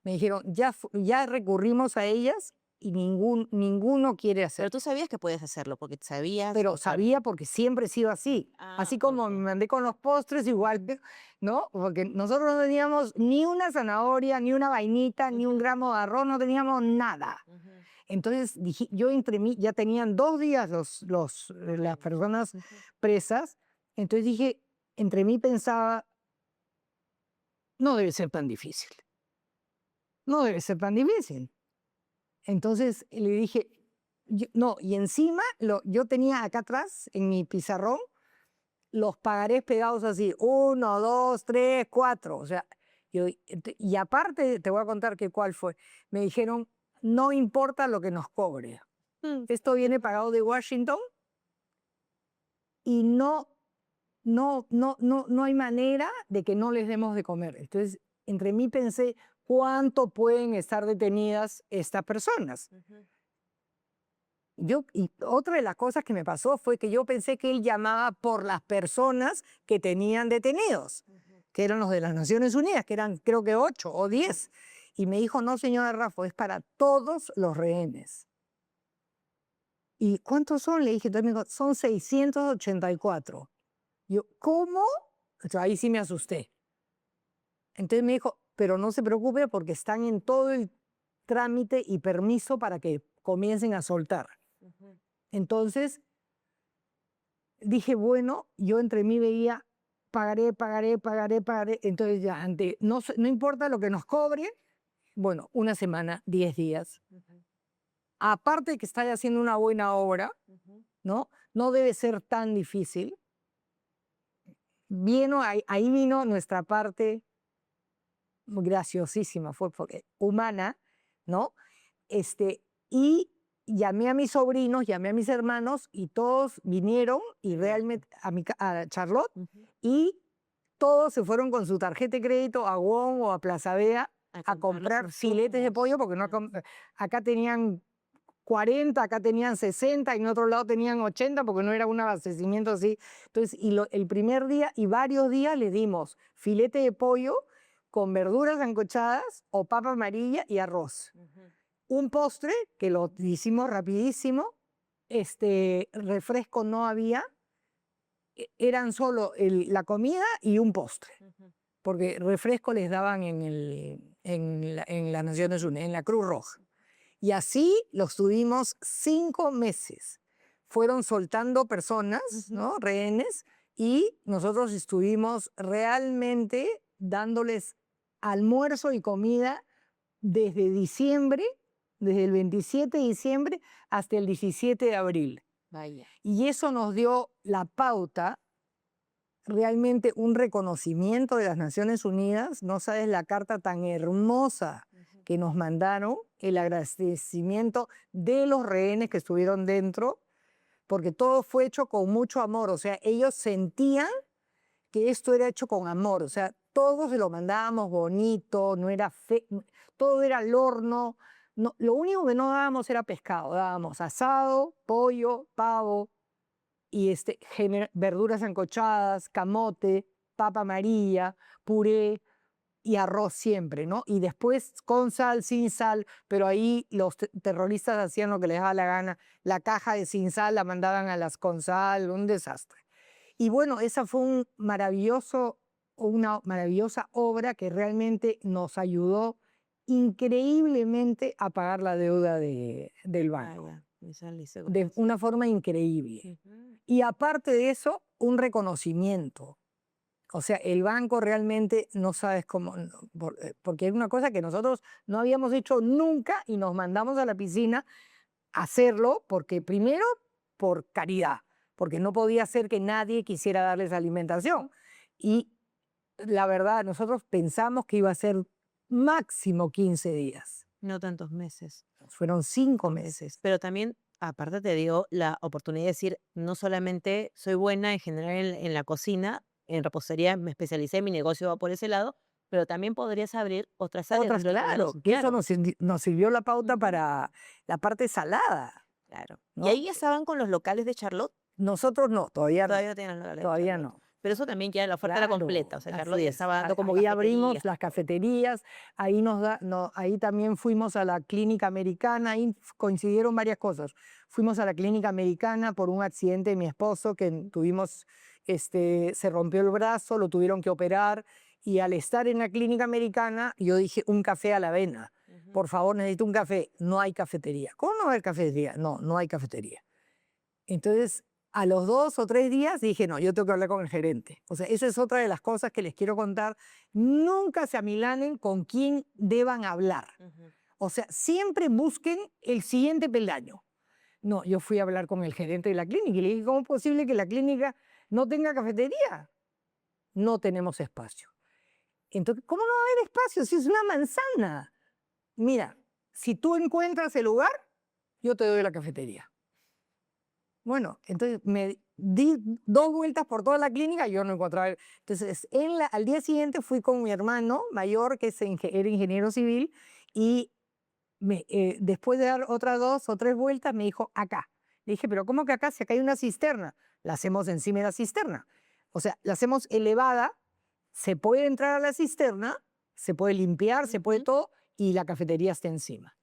Me dijeron, ya recurrimos a ellas y ninguno quiere Pero hacer. tú sabías que podías hacerlo, porque sabías. Pero sabía porque siempre he sido así. Así como me Ok. mandé con los postres, igual, ¿no? Porque nosotros no teníamos ni una zanahoria, ni una vainita, ni un Ujú, gramo de arroz, no teníamos nada. ujú. Entonces dije, yo entre mí, ya tenían 2 días las personas Ujú. presas, entonces dije, entre mí pensaba, no debe ser tan difícil, no debe ser tan difícil. Entonces le dije, no, y encima yo tenía acá atrás, en mi pizarrón, los pagarés pegados así, 1, 2, 3, 4, o sea, y aparte te voy a contar que cuál fue, me dijeron, no importa lo que nos cobre, Mm, esto viene pagado de Washington y no hay manera de que no les demos de comer. Entonces, entre mí pensé, ¿cuánto pueden estar detenidas estas personas? ujú, Y otra de las cosas que me pasó fue que yo pensé que él llamaba por las personas que tenían detenidos, ujú. que eran los de las Naciones Unidas, que eran creo que 8 o 10. Y me dijo, no, señora Raffo, es para todos los rehenes. ¿Y cuántos son? Le dije, entonces me dijo, son 684. Yo, ¿cómo? O sea, ahí sí me asusté. Entonces me dijo, pero no se preocupe porque están en todo el trámite y permiso para que comiencen a soltar. Ujú. Entonces dije, bueno, yo entre mí veía, pagaré, pagaré, pagaré, pagaré. Entonces ya, no importa lo que nos cobre, bueno, una semana, 10 días. Ujú, Aparte de que está haciendo una buena obra, ujú. ¿no? No debe ser tan difícil. Ahí vino nuestra parte graciosísima, fue porque humana, ¿no? Y llamé a mis sobrinos, llamé a mis hermanos y todos vinieron y realmente a Charlotte Ujú. y todos se fueron con su tarjeta de crédito a Wong o a Plaza Vea A a comprar los comprar filetes de pollo porque insumos. acá tenían 40, acá tenían 60 y en otro lado tenían 80 porque no era un abastecimiento así. Entonces, el primer día y varios días les dimos filete de pollo con verduras ancochadas o papa amarilla y arroz. Ujú. Un postre, que lo hicimos rapidísimo, refresco no había, eran solo la comida y un postre, Ujú. porque refresco les daban en las Naciones Unidas, en la Cruz Roja. Y así los tuvimos 5 meses. Fueron soltando personas, Ujú. ¿no? Rehenes, y nosotros estuvimos realmente dándoles almuerzo y comida desde diciembre, desde el 27 de diciembre hasta el 17 de abril. Vaya. Y eso nos dio la pauta, realmente un reconocimiento de las Naciones Unidas. No sabes la carta tan hermosa Ujú. que nos mandaron, el agradecimiento de los rehenes que estuvieron dentro, porque todo fue hecho con mucho amor. O sea, ellos sentían que esto era hecho con amor, o sea, todos se lo mandábamos bonito, no era todo era al horno, no, lo único que no dábamos era pescado, dábamos asado, pollo, pavo y verduras ancochadas, camote, papa amarilla, puré y arroz siempre, ¿no? Y después con sal, sin sal, pero ahí los terroristas hacían lo que les daba la gana, la caja de sin sal la mandaban a las con sal, un desastre. Y bueno, esa fue una maravillosa obra que realmente nos ayudó increíblemente a pagar la deuda del banco, Vaya, me saliste con de eso. una forma increíble. Ujú. Y aparte de eso, un reconocimiento. O sea, el banco realmente no sabes cómo, no, porque es una cosa que nosotros no habíamos hecho nunca y nos mandamos a la piscina hacerlo porque primero por caridad, porque no podía ser que nadie quisiera darles alimentación. Y la verdad, nosotros pensamos que iba a ser máximo 15 días. No tantos meses. Fueron 5 Meses. meses. Pero también, aparte te dio la oportunidad de decir, no solamente soy buena en general en la cocina, en repostería me especialicé, mi negocio va por ese lado, pero también podrías abrir otras áreas Otras, dentro de tu claro, negocio, que eso claro. nos sirvió la pauta Ujú. para la parte salada. Claro. ¿Y ¿no? ahí ya estaban con los locales de Charlotte? Nosotros no, todavía no, Todavía no tienen locales de todavía Charlotte. no. Pero eso también ya la oferta era completa. O sea, Charlotte Así ya es. estaba dando como Ahí abrimos cafeterías. las cafeterías, ahí ahí también fuimos a la clínica americana, ahí coincidieron varias cosas. Fuimos a la clínica americana por un accidente de mi esposo que tuvimos, se rompió el brazo, lo tuvieron que operar y al estar en la clínica americana yo dije un café a la avena. Ujú. Por favor, necesito un café. No hay cafetería. ¿Cómo no va a haber cafetería? No, no hay cafetería. Entonces, a los 2 o 3 días dije, no, yo tengo que hablar con el gerente. O sea, esa es otra de las cosas que les quiero contar. Nunca se amilanen con quién deban hablar. Ujú. O sea, siempre busquen el siguiente peldaño. No, yo fui a hablar con el gerente de la clínica y le dije, ¿cómo es posible que la clínica no tenga cafetería? No tenemos espacio. Entonces, ¿cómo no va a haber espacio si es una manzana? Mira, si tú encuentras el lugar, yo te doy la cafetería. Bueno, entonces me di 2 vueltas por toda la clínica y yo no encontraba. Entonces, al día siguiente fui con mi hermano mayor, que era ingeniero civil, y después de dar otras 2 o 3 vueltas, me dijo, acá. Le dije, pero ¿cómo que acá? Si acá hay una cisterna. La hacemos encima de la cisterna. O sea, la hacemos elevada, se puede entrar a la cisterna, se puede limpiar, se puede Ujú. todo, y la cafetería está encima.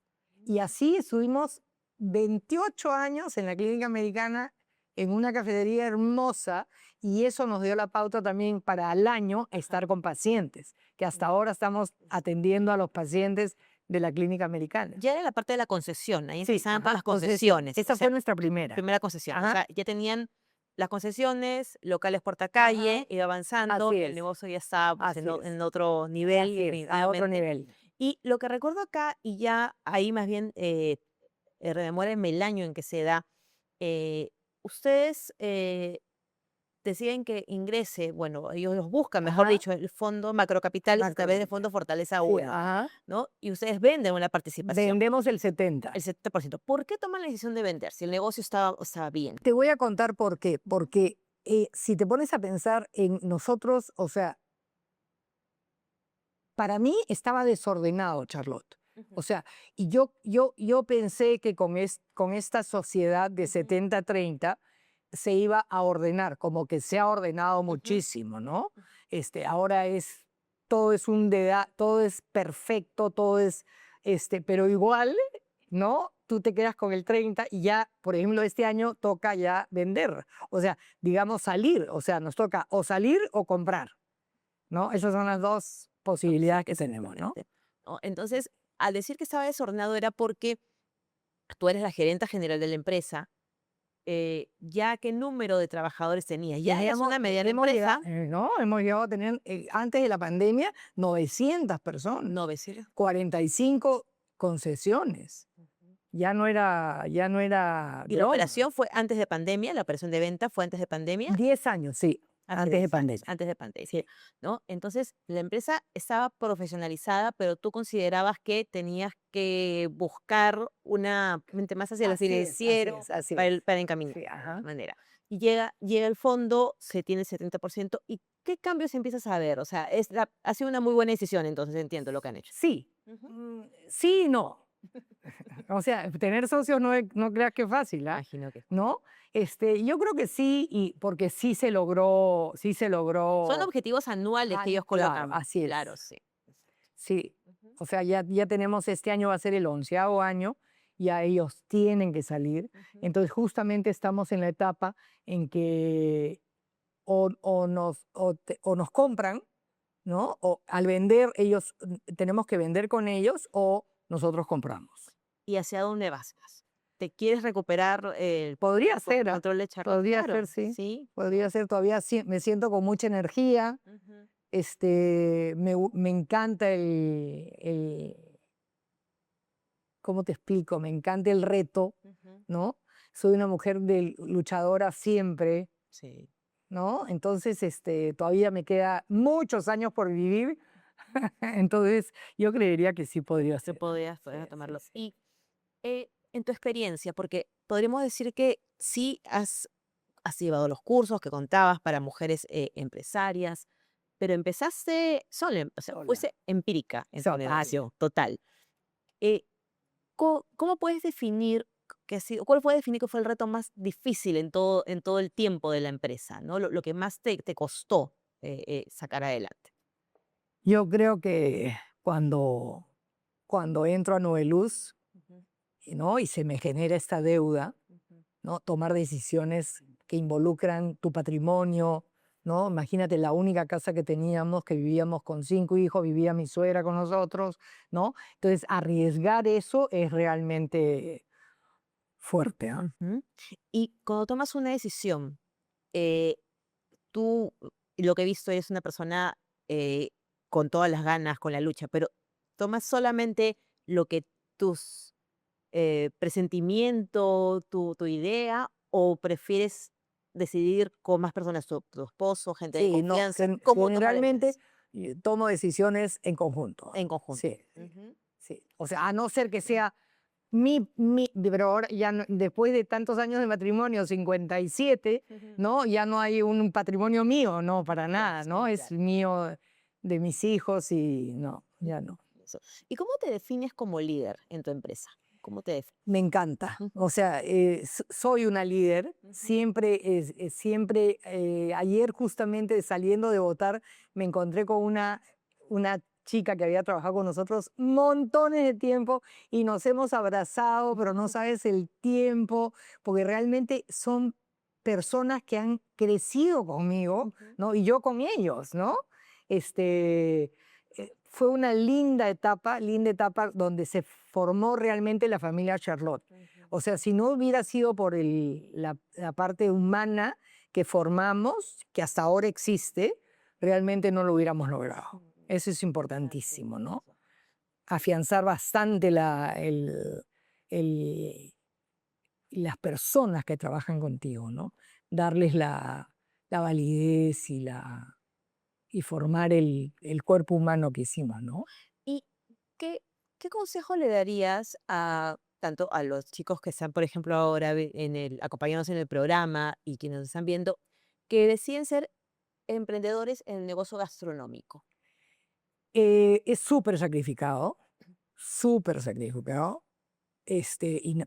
Y así estuvimos 28 años en la clínica americana, en una cafetería hermosa, y eso nos dio la pauta también para al año estar con pacientes, que hasta ahora estamos atendiendo a los pacientes de la clínica americana. Ya era la parte de la concesión. Ahí Sí, empezaban con las entonces, concesiones. esa O sea, fue nuestra primera. primera concesión. O Ajá, sea, ya tenían las concesiones, locales ajá, portacalle, iba avanzando, así el es, negocio ya estaba pues, así es, en otro nivel, así es, a otro definitivamente. nivel. Y lo que recuerdo acá, y ya ahí más bien rememórenme el año en que se da, eh, ustedes deciden que ingrese, bueno, ellos los buscan, mejor Ajá, dicho, el fondo Macrocapitales a través del macrocapital. Fondo Fortaleza Sí, Uno, ajá. ¿no? Y ustedes venden una participación, Vendemos el 70. el 70%. ¿Por qué toman la decisión de vender si el negocio estaba bien? Te voy a contar por qué. Porque si te pones a pensar en nosotros, o sea, para mí estaba desordenado, Charlotte. Ujú, O sea, y yo pensé que con esta sociedad de ujú, 70-30 se iba a ordenar, como que se ha ordenado ujú, muchísimo, ¿no? Ahora todo es todo es perfecto, todo es, pero igual, ¿no? Tú te quedas con el 30 y ya, por ejemplo, este año toca ya vender. O sea, digamos salir, o sea, nos toca o salir o comprar, ¿no? Esas son las dos posibilidades que tenemos, ¿no? exactamente, ¿no? Entonces, al decir que estaba desordenado era porque tú eres la gerenta general de la empresa, ya qué número de trabajadores tenías, ya eras una mediana empresa, ¿no? Hemos llegado a tener, antes de la pandemia, 900 personas, 900. 45 concesiones. Ujú. Ya no era Y la broma. operación fue antes de pandemia, la operación de venta fue antes de pandemia. 10 años, sí, Hace antes de 10 años, pandemia. antes de pandemia, Sí, ¿no? Entonces, la empresa estaba profesionalizada, pero tú considerabas que tenías que buscar una mente más hacia lo así es, así financiero es, así para, es. para encaminar Sí, de alguna ajá. manera. Y llega el fondo, se tiene el 70%, ¿y qué cambios empiezas a ver? O sea, ha sido una muy buena decisión, entonces entiendo lo que han hecho. Sí, Ujú. sí y no. O sea, tener socios no creas que es fácil, ¿ah? Imagino que ¿No? Yo creo que sí, y porque sí se son logró. objetivos anuales que ellos Claro, colocan. así Claro, es. sí. Sí. Ujú, O sea, ya tenemos, este año va a ser el 11.º año, ya ellos tienen que salir. ujú. Entonces, justamente estamos en la etapa en que o nos compran, ¿no? O al vender, tenemos que vender con ellos o nosotros compramos. ¿Y hacia dónde vas? ¿Te quieres recuperar el Podría ser, ¿ah? control de Charlotte? Podría ser, Claro, sí. sí. Podría ser, todavía me siento con mucha energía. Ujú, Me encanta ¿cómo te explico? Me encanta el reto, ujú. ¿no? Soy una mujer luchadora siempre, Sí. ¿no? Entonces, todavía me queda muchos años por vivir, entonces yo creería que sí podría Te ser, ¿ah? Sí, podías sí, tomarlo. sí. Y en tu experiencia, porque podríamos decir que sí has llevado los cursos que contabas para mujeres empresarias, pero empezaste sola, o sea, Sola, fuese empírica en tu total. negocio, total. Eh, ¿cómo puedes definir ¿Cuál fue definir que fue el reto más difícil en todo el tiempo de la empresa, ¿no? Lo que más te costó sacar adelante. Yo creo que cuando entro a Noveluz, Ujú, ¿no? Y se me genera esta deuda, ujú, ¿no? Tomar decisiones que involucran tu patrimonio, ¿no? Imagínate la única casa que teníamos, que vivíamos con 5 hijos, vivía mi suegra con nosotros, ¿no? Entonces, arriesgar eso es realmente fuerte, ¿ah? ujú. Y cuando tomas una decisión, eh, tú, lo que he visto, eres una persona eh, con todas las ganas, con la lucha, pero ¿tomas solamente lo que tus presentimiento, tu idea, o prefieres decidir con más personas, tu esposo, gente de Sí, no, confianza? ¿Cómo toma la generalmente empresa? tomo decisiones en conjunto. En conjunto. Sí, sí, Ujú, sí. O sea, a no ser que sea pero ahora ya después de tantos años de matrimonio, 57, ujú. ¿no? Ya no hay un patrimonio mío, no, para Ya, nada, ¿no? sí, Es claro. mío de mis hijos y no, ya Ujú, no. eso. ¿Y cómo te defines como líder en tu empresa? ¿Cómo te defines? Me encanta. O sea, soy una líder. Siempre, ayer justamente saliendo de votar, me encontré con una chica que había trabajado con nosotros montones de tiempo y nos hemos abrazado, pero no sabes el tiempo, porque realmente son personas que han crecido conmigo, ¿no? Y yo con ellos, ¿no? Este, fue una linda etapa donde se formó realmente la familia Charlotte. O sea, si no hubiera sido por la parte humana que formamos, que hasta ahora existe, realmente no lo hubiéramos logrado. Eso es Así importantísimo, ¿no? es. Afianzar bastante el- las personas que trabajan contigo, ¿no? Darles la validez y formar el cuerpo humano que hicimos, ¿no? ¿Y qué, qué consejo le darías a tanto a los chicos que están, por ejemplo, ahora acompañados en el programa y quienes nos están viendo, que deciden ser emprendedores en el negocio gastronómico? Es súper sacrificado,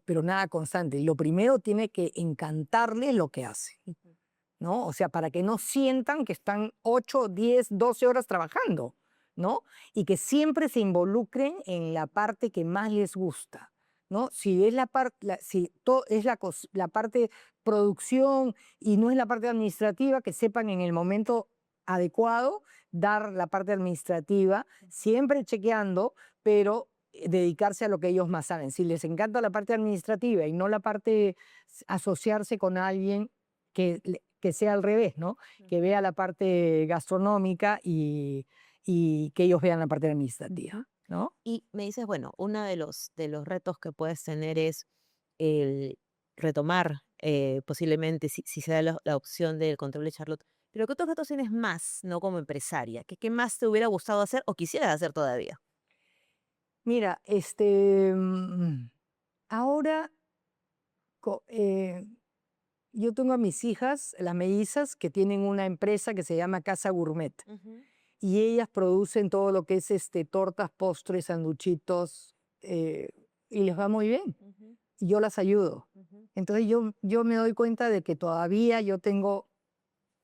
pero nada constante. Lo primero tiene que encantarle lo que hace, Ujú, ¿no? O sea, para que no sientan que están 8, 10, 12 horas trabajando, ¿no? Y que siempre se involucren en la parte que más les gusta, ¿no? Si es la parte producción y no es la parte administrativa, que sepan en el momento adecuado dar la parte administrativa, siempre chequeando, pero dedicarse a lo que ellos más saben. Si les encanta la parte administrativa y no la parte asociarse con alguien que sea al revés, ¿no? Que vea la parte gastronómica y que ellos vean la parte administrativa, ujú. ¿no? Y me dices, bueno, uno de los retos que puedes tener es el retomar, posiblemente, si se da la opción del control de Charlotte. Pero ¿qué otros retos tienes más, no como empresaria? ¿Qué más te hubiera gustado hacer o quisieras hacer todavía? Mira, ahora co- eh, yo tengo a mis hijas, las mellizas, que tienen una empresa que se llama Casa Gourmet. Ujú, Y ellas producen todo lo que es tortas, postres, sanduchitos, y les va muy bien. ujú, Y yo las ayudo. ujú, Entonces yo me doy cuenta de que todavía yo tengo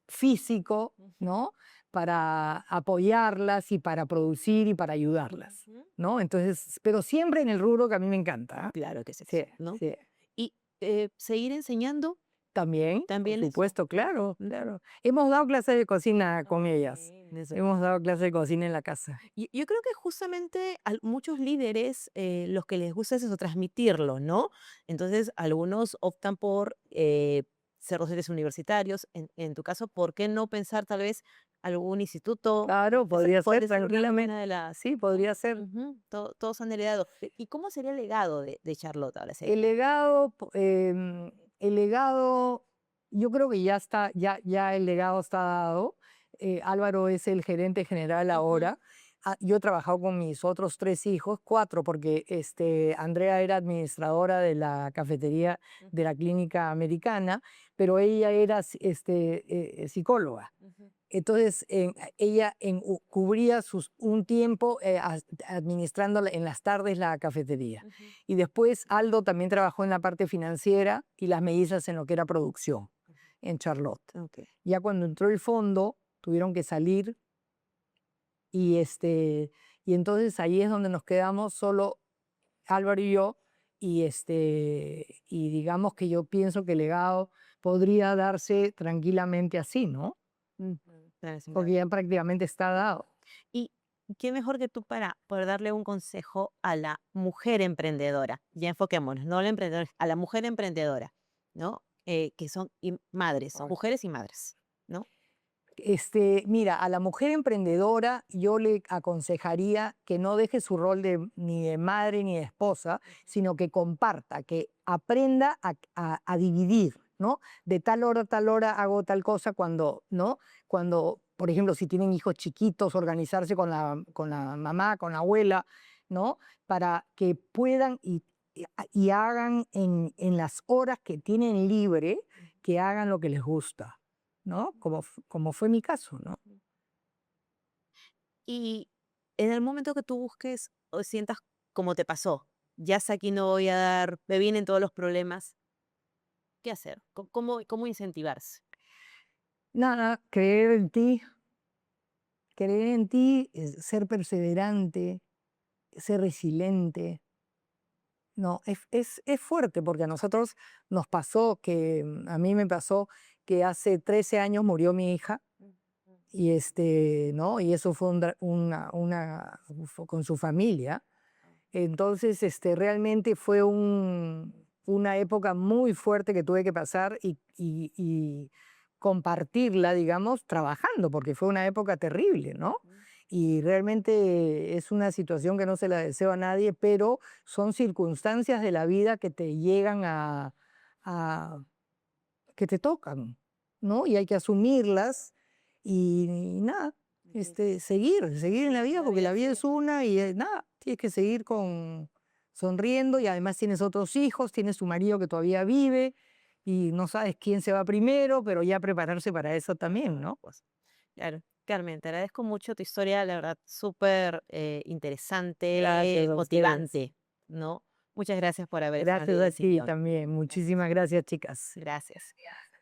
físico, ujú, ¿no? Para apoyarlas y para producir y para ayudarlas, ujú. ¿no? Entonces, pero siempre en el rubro que a mí me encanta, ¿ah? Claro que es eso, Sí, ¿no? sí. Y seguir enseñando También, por también es. supuesto, claro, claro. Hemos dado clases de cocina con Ah, ellas. bueno, eso. Hemos dado clases de cocina en la casa. Y yo creo que justamente a muchos líderes los que les gusta es eso, transmitirlo, ¿no? Entonces, algunos optan por ser docentes universitarios. En tu caso, ¿por qué no pensar tal vez algún instituto? Claro, podría ser Puede ser una tranquilamente. de las, Sí, ¿no? podría ser. Ujú, todos han heredado. ¿Y cómo sería el legado de Charlotte ahora? El legado, el legado, yo creo que ya está, ya el legado está dado. Álvaro es el gerente general Ujú, ahora. Yo he trabajado con mis otros 3 hijos, 4, porque Andrea era administradora de la cafetería de ujú, la clínica americana, pero ella era psicóloga. ujú, Entonces, ella cubría un tiempo administrando en las tardes la cafetería. Ujú. Y después Aldo también trabajó en la parte financiera y las mellizas en lo que era producción en Charlotte. Ok. Ya cuando entró el fondo, tuvieron que salir y, y entonces ahí es donde nos quedamos solo Álvaro y yo. Y digamos que yo pienso que el legado podría darse tranquilamente así, ¿no? Claro, sin Porque duda. ya prácticamente está dado. ¿Y qué mejor que tú para poder darle un consejo a la mujer emprendedora? Ya enfoquémonos, no a la emprendedora, a la mujer emprendedora, ¿no? Que son madres, son mujeres y madres, ¿no? Mira, a la mujer emprendedora yo le aconsejaría que no deje su rol ni de madre ni de esposa, sino que comparta, que aprenda a dividir, ¿no? De tal hora a tal hora hago tal cosa cuando, ¿no? Cuando, por ejemplo, si tienen hijos chiquitos, organizarse con la mamá, con la abuela, ¿no? Para que puedan y hagan en las horas que tienen libre, que hagan lo que les gusta. ¿No? Como fue mi caso, ¿no? Y en el momento que tú busques o sientas como te pasó, ya sé aquí no voy a dar, me vienen todos los problemas, ¿qué hacer? ¿Cómo incentivarse? Nada, creer en ti, ser perseverante, ser resiliente. No, es fuerte porque a nosotros nos pasó a mí me pasó que hace 13 años murió mi hija y ¿no? Y eso fue fue con su familia. Entonces, realmente fue una época muy fuerte que tuve que pasar y compartirla, digamos, trabajando, porque fue una época terrible, ¿no? Y realmente es una situación que no se la deseo a nadie, pero son circunstancias de la vida que te llegan a que te tocan, ¿no? Y hay que asumirlas y nada, seguir en la vida, porque la vida es una y nada, tienes que seguir sonriendo y además tienes otros hijos, tienes tu marido que todavía vive y no sabes quién se va primero, pero ya prepararse para eso también, ¿no? Pues, claro. Carmen, te agradezco mucho tu historia, la verdad, súper interesante, Gracias a ustedes. motivante, ¿no? Muchas gracias por haber Gracias expandido a el ti sillón. también. Muchísimas gracias, chicas. Gracias.